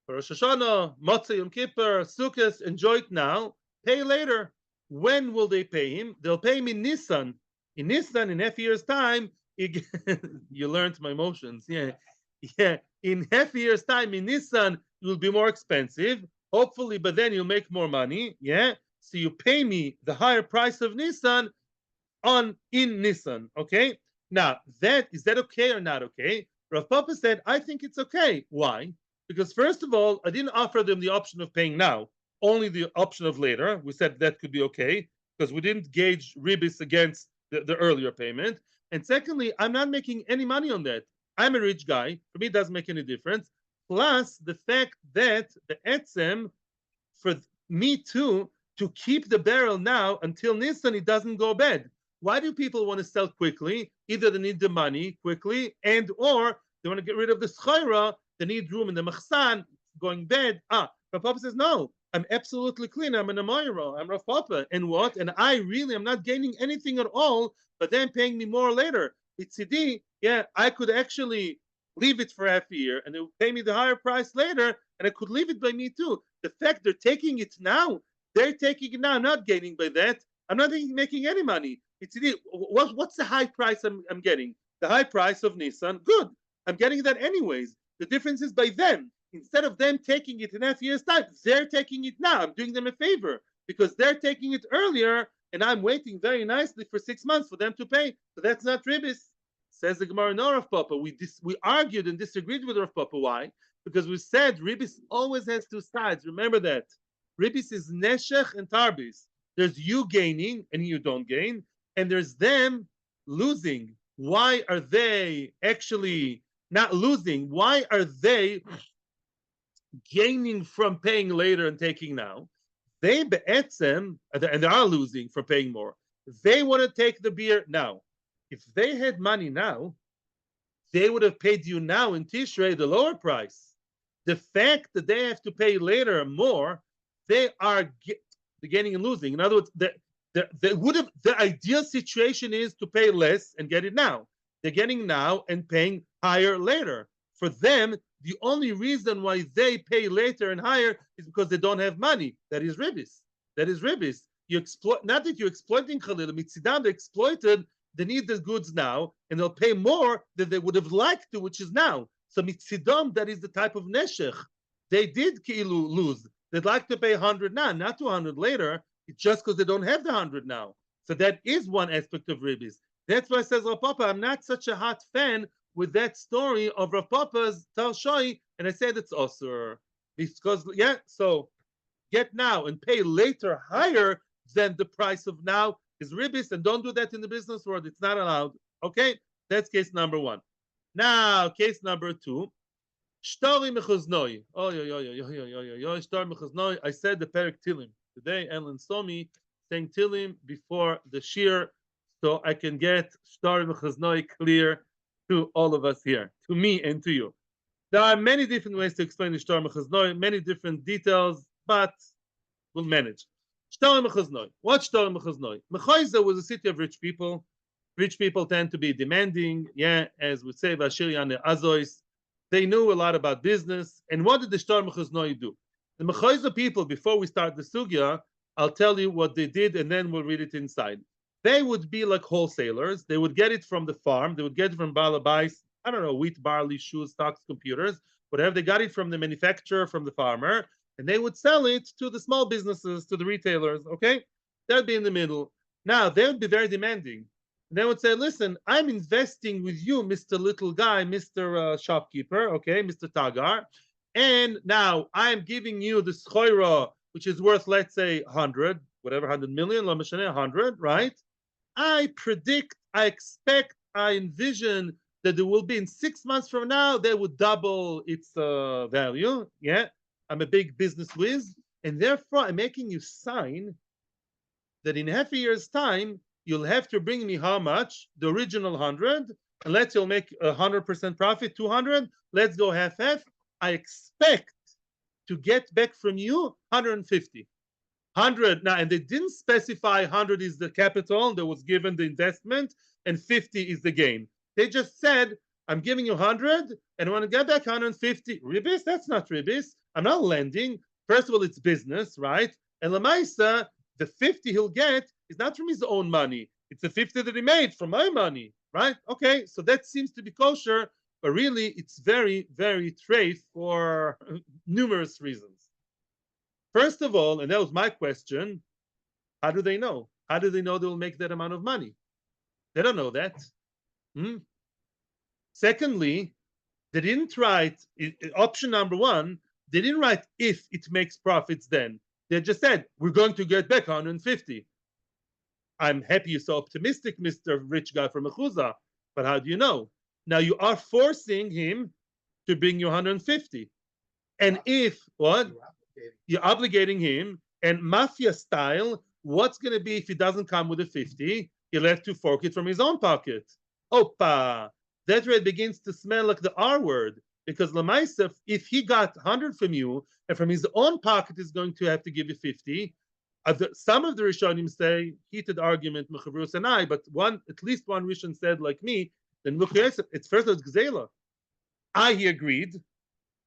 [SPEAKER 1] For Rosh Hashanah, Metzia, Yom Kippur, Sukkot, enjoy it now, pay later. When will they pay him? They'll pay him in Nisan. In Nisan, in half a year's time, you learned my emotions. Yeah. In half a year's time, in Nisan, it will be more expensive. Hopefully, but then you'll make more money. Yeah. So you pay me the higher price of Nisan in Nisan. Okay. Now, is that okay or not okay? Rav Papa said, I think it's okay. Why? Because first of all, I didn't offer them the option of paying now, only the option of later. We said that could be okay because we didn't gauge ribis against the earlier payment. And secondly, I'm not making any money on that. I'm a rich guy. For me, it doesn't make any difference. Plus the fact that the etzem, for me too, to keep the barrel now until Nisan, it doesn't go bad. Why do people want to sell quickly? Either they need the money quickly or they want to get rid of the schayra. They need room in the machsan, going bad. Rav Papa says, no, I'm absolutely clean. I'm an Amoira. I'm Rav Papa. And what? And I'm not gaining anything at all, but then paying me more later. It's CD. Yeah, I could actually leave it for half a year and they would pay me the higher price later, and I could leave it by me too. The fact they're taking it now, I'm not gaining by that. I'm not making any money. It's CD. What's the high price I'm getting? The high price of Nissan. Good. I'm getting that anyways. The difference is by them. Instead of them taking it in half a year's time, they're taking it now. I'm doing them a favor because they're taking it earlier, and I'm waiting very nicely for 6 months for them to pay. So that's not ribis. Says the Gemara, no, Rav Papa. We argued and disagreed with Rav Papa. Why? Because we said ribis always has two sides. Remember that. Ribis is neshech and tarbis. There's you gaining and you don't gain, and there's them losing. Why are they actually not losing? Why are they gaining from paying later and taking now? They be'etzem, and they are losing from paying more. They want to take the beer now. If they had money now, they would have paid you now in Tishrei the lower price. The fact that they have to pay later more, they are gaining and losing. In other words, the ideal situation is to pay less and get it now. They're getting now and paying higher later. For them, the only reason why they pay later and higher is because they don't have money. That is ribis. That is ribis. You exploit, not that you're exploiting Khalil. Mitzidam, they exploited. They need the goods now, and they'll pay more than they would have liked to, which is now. So mitzidam, that is the type of neshech. They did ki'ilu lose. They'd like to pay 100 now, not 200 later. It's just because they don't have the 100 now. So that is one aspect of ribis. That's why it says Rav Papa, I'm not such a hot fan with that story of Rav Papa's Tal Shoi, and I said it's osur. Because, so get now and pay later higher than the price of now is ribis, and don't do that in the business world. It's not allowed. Okay? That's case number one. Now, case number two. Shtori mechuznoi. Shtori mechuznoi. I said the Perek Tilim. Today, Ellen saw me saying Tilim before the Shiur, so I can get Shtori mechuznoi clear to all of us here, to me and to you. There are many different ways to explain the Shtori mechuznoi, many different details, but we'll manage. Shtori mechuznoi. What's Shtori mechuznoi? Mechoiza was a city of rich people. Rich people tend to be demanding, as we say, Vashir Yane Azois. They knew a lot about business. And what did the Shtori mechuznoi do? The Mechoiza people, before we start the sugya, I'll tell you what they did, and then we'll read it inside. They would be like wholesalers. They would get it from the farm. They would get it from balabais, I don't know, wheat, barley, shoes, stocks, computers, whatever. They got it from the manufacturer, from the farmer. and they would sell it to the small businesses, to the retailers. Okay, they'd be in the middle. Now they would be very demanding. They would say, "Listen, I'm investing with you, Mister Little Guy, Mister Shopkeeper, okay, Mister Tagar, and now I'm giving you the schoira, which is worth, let's say, 100, whatever, 100 million, 100, right? I predict, I expect, I envision that there will be in 6 months from now, they would double its value. Yeah, I'm a big business whiz, and therefore I'm making you sign that in half a year's time, you'll have to bring me how much? The original 100, and let's you'll make 100% profit, 200. Let's go half half. I expect to get back from you 150. 100 now, and they didn't specify 100 is the capital that was given the investment and 50 is the gain. They just said, I'm giving you 100 and I want to get back 150. Ribis? That's not ribis. I'm not lending. First of all, it's business, right? And Lamaisa, the 50 he'll get is not from his own money. It's the 50 that he made from my money, right? Okay, so that seems to be kosher, but really it's very, very treif for numerous reasons. First of all, and that was my question, how do they know? How do they know they will make that amount of money? They don't know that. Secondly, they didn't write, option number one, they didn't write if it makes profits then. They just said, we're going to get back 150. I'm happy you're so optimistic, Mr. Rich Guy from Mechuza, but how do you know? Now you are forcing him to bring you 150. And if, what? You're obligating him, and mafia style, what's going to be if he doesn't come with a 50? He'll have to fork it from his own pocket. Opa! That's where it begins to smell like the R word. Because Lamaisef, if he got 100 from you, and from his own pocket is going to have to give you 50, some of the Rishonim say, heated argument, Mechavrus and I, but at least one Rishon said, like me, then look, it's first it's Gzela. He agreed.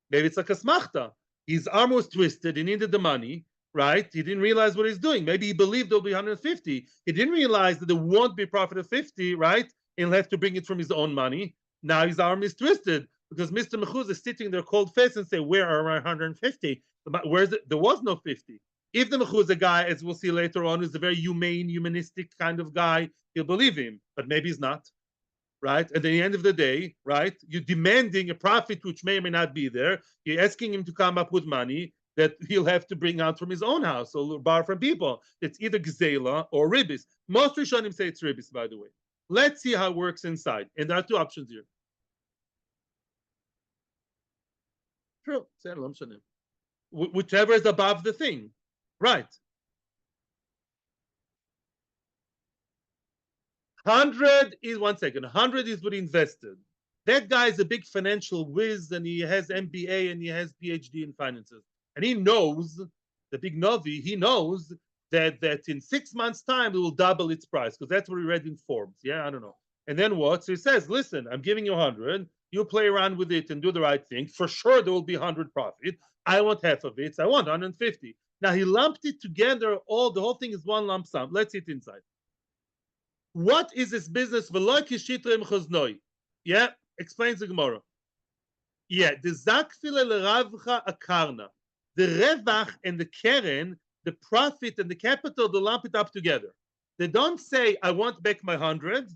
[SPEAKER 1] Maybe it's like a smachta. His arm was twisted. He needed the money, right? He didn't realize what he's doing. Maybe he believed there'll be 150. He didn't realize that there won't be a profit of 50, right? He'll have to bring it from his own money. Now his arm is twisted because Mr. Mechuz is sitting there cold face and say, where are my 150? Where's it? There was no 50. If the Mechuz, a guy, as we'll see later on, is a very humane, humanistic kind of guy, he'll believe him. But maybe he's not. Right? At the end of the day, right? You're demanding a profit which may or may not be there. You're asking him to come up with money that he'll have to bring out from his own house or borrow from people. It's either gzela or ribis. Most Rishonim say it's ribis, by the way. Let's see how it works inside. And there are two options here. True. Whichever is above the thing. Right. 100 is 100 is what he invested. That guy is a big financial whiz and he has MBA and he has PhD in finances. And he knows, the big Novi, he knows that in 6 months' time it will double its price because that's what he read in Forbes. Yeah, I don't know. And then what? So he says, listen, I'm giving you 100. You play around with it and do the right thing. For sure there will be 100 profit. I want half of it. So I want 150. Now he lumped it together. The whole thing is one lump sum. Let's see it inside. What is this business? Yeah, explains the Gemara. Yeah, the zakfile leravcha akarna. The revach and the keren, the profit and the capital, they lump it up together. They don't say, I want back my 100,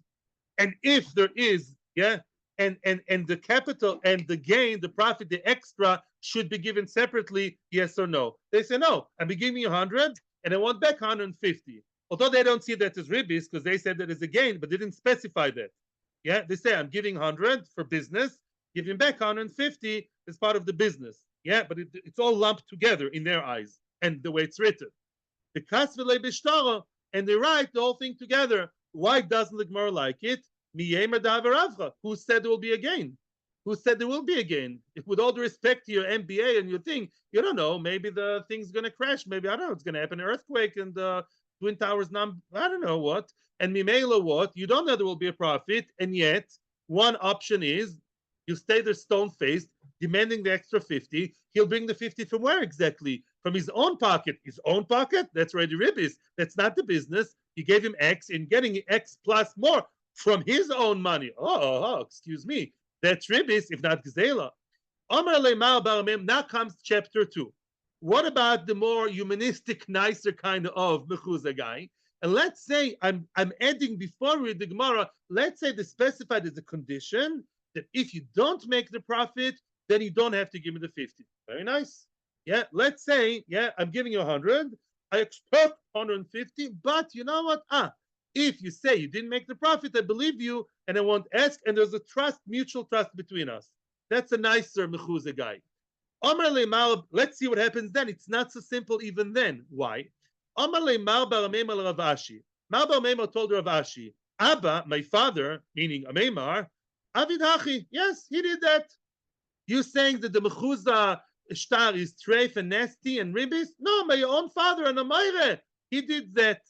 [SPEAKER 1] and if there is, yeah, and the capital and the gain, the profit, the extra should be given separately, yes or no. They say, no, I'm giving you 100, and I want back 150. Although they don't see that as ribis because they said that as a gain, but they didn't specify that. Yeah, they say I'm giving 100 for business, giving back 150 as part of the business. Yeah, but it's all lumped together in their eyes and the way it's written. The kasvele b'shtara, and they write the whole thing together. Why doesn't the Gemara like it? Who said there will be a gain? Who said there will be a gain? If, with all due respect to your MBA and your thing, you don't know. Maybe the thing's going to crash. Maybe, I don't know, it's going to happen, an earthquake and Twin Towers, I don't know what. And Mimela what? You don't know there will be a profit. And yet, one option is you stay there stone-faced, demanding the extra 50. He'll bring the 50 from where exactly? From his own pocket. His own pocket? That's already ribis. That's not the business. You gave him X and getting X plus more from his own money. Oh, excuse me. That's ribis, if not gzela. Now comes chapter 2. What about the more humanistic, nicer kind of mechuza guy? And let's say I'm adding before we read the Gemara, let's say the specified is a condition that if you don't make the profit, then you don't have to give me the 50. Very nice. Yeah, let's say, yeah, I'm giving you 100. I expect 150, but you know what? If you say you didn't make the profit, I believe you and I won't ask, and there's a trust, mutual trust between us. That's a nicer mechuza guy. Let's see what happens then. It's not so simple even then. Why? Mal bar Rav Ashi. Mal bar Meimar told Rav Ashi, Abba, my father, meaning Ameimar, Avid Hachi. Yes, he did that. You saying that the mechuza shtar is treif and nasty and ribis? No, my own father and Amayre, he did that.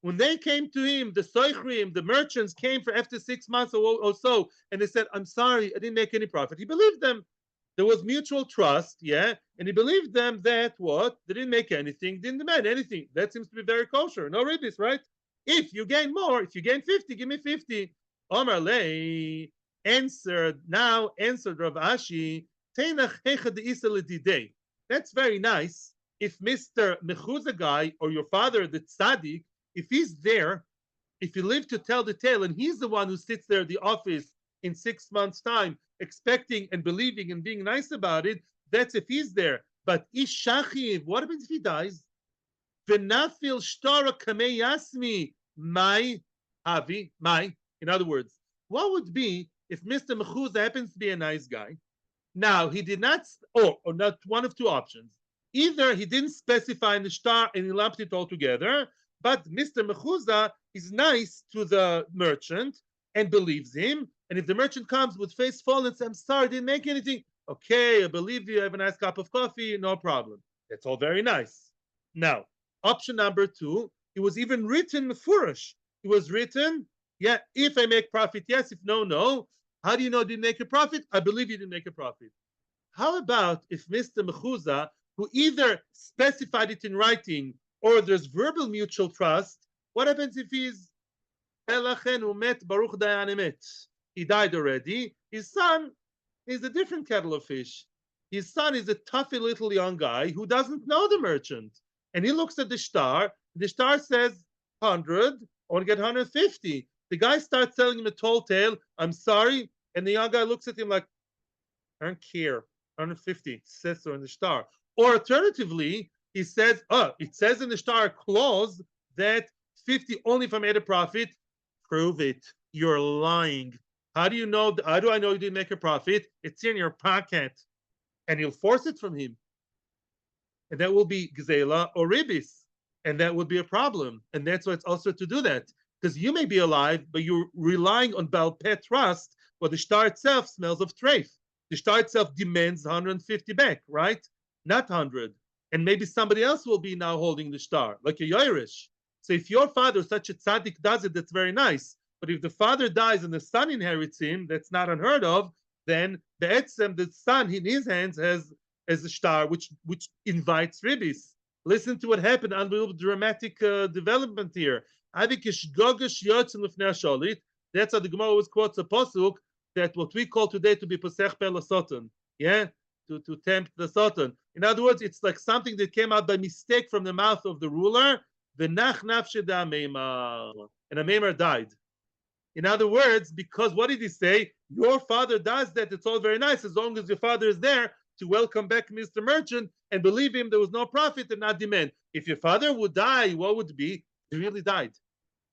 [SPEAKER 1] When they came to him, the soichrim, the merchants came for after 6 months or so, and they said, I'm sorry, I didn't make any profit. He believed them. There was mutual trust, yeah, and he believed them that what? They didn't make anything, didn't demand anything. That seems to be very kosher. No ribis, right? If you gain more, if you gain 50, give me 50. Omar Lei answered Rav Ashi, that's very nice. If Mr. Mechuza guy or your father, the tzaddik, if he's there, if you live to tell the tale, and he's the one who sits there at the office in 6 months' time, expecting and believing and being nice about it, that's if he's there. But ish shachiv, what happens if he dies? V'nafil shtara kamei yasmi, my avi, my. In other words, what would be if Mr. Mechuza happens to be a nice guy? Now, he did not, or not one of two options. Either he didn't specify in the shtar and he lumped it all together, but Mr. Mechuza is nice to the merchant and believes him. And if the merchant comes with face fallen and says, I'm sorry, I didn't make anything. Okay, I believe you, have a nice cup of coffee, no problem. That's all very nice. Now, option number two, it was even written mefurish. It was written, yeah, if I make profit, yes. If no, no. How do you know you didn't make a profit? I believe you didn't make a profit. How about if Mr. Mechuza, who either specified it in writing or there's verbal mutual trust, what happens if he's he died already? His son is a different kettle of fish. His son is a toughy little young guy who doesn't know the merchant. And he looks at the star. The star says 100, I want to get 150. The guy starts telling him a tall tale. I'm sorry. And the young guy looks at him like, I don't care. 150. It says so in the star. Or alternatively, he says, it says in the star clause that 50 only if I made a profit. Prove it. You're lying. How do you know? How do I know you didn't make a profit? It's in your pocket. And you'll force it from him. And that will be gzela or ribis. And that would be a problem. And that's why it's also to do that. Because you may be alive, but you're relying on Baal Peh trust, where the star itself smells of treif. The star itself demands 150 back, right? Not 100. And maybe somebody else will be now holding the star, like a Yairish. So if your father, such a tzaddik, does it, that's very nice. But if the father dies and the son inherits him, that's not unheard of, then the son in his hands has a star, which invites ribis. Listen to what happened, unbelievable dramatic development here. That's how the Gemara always quotes a pasuk that what we call today to be posech pel soton, yeah, to tempt the soton. In other words, it's like something that came out by mistake from the mouth of the ruler. And Ameimar died. In other words, because what did he say? Your father does that. It's all very nice as long as your father is there to welcome back Mr. Merchant and believe him there was no profit and not demand. If your father would die, what would it be? He really died.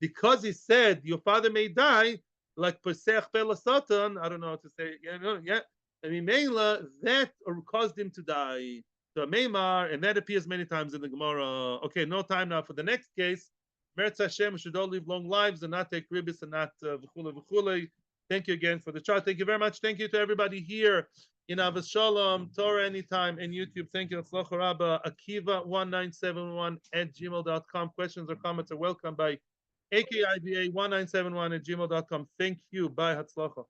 [SPEAKER 1] Because he said your father may die, like Pesach Pel Satan, I don't know how to say it, yeah. I mean, Meila, that caused him to die. So Meimar, and that appears many times in the Gemara. Okay, no time now for the next case. Meretz Hashem, we should all live long lives and not take ribis and not v'chule v'chule. Thank you again for the chart. Thank you very much. Thank you to everybody here in Avos Shalom, Torah Anytime, and YouTube. Thank you. Atzlacha Rabba, Akiva1971@gmail.com. Questions or comments are welcome by AKIVA1971@gmail.com. Thank you. Bye. Hatzlacha.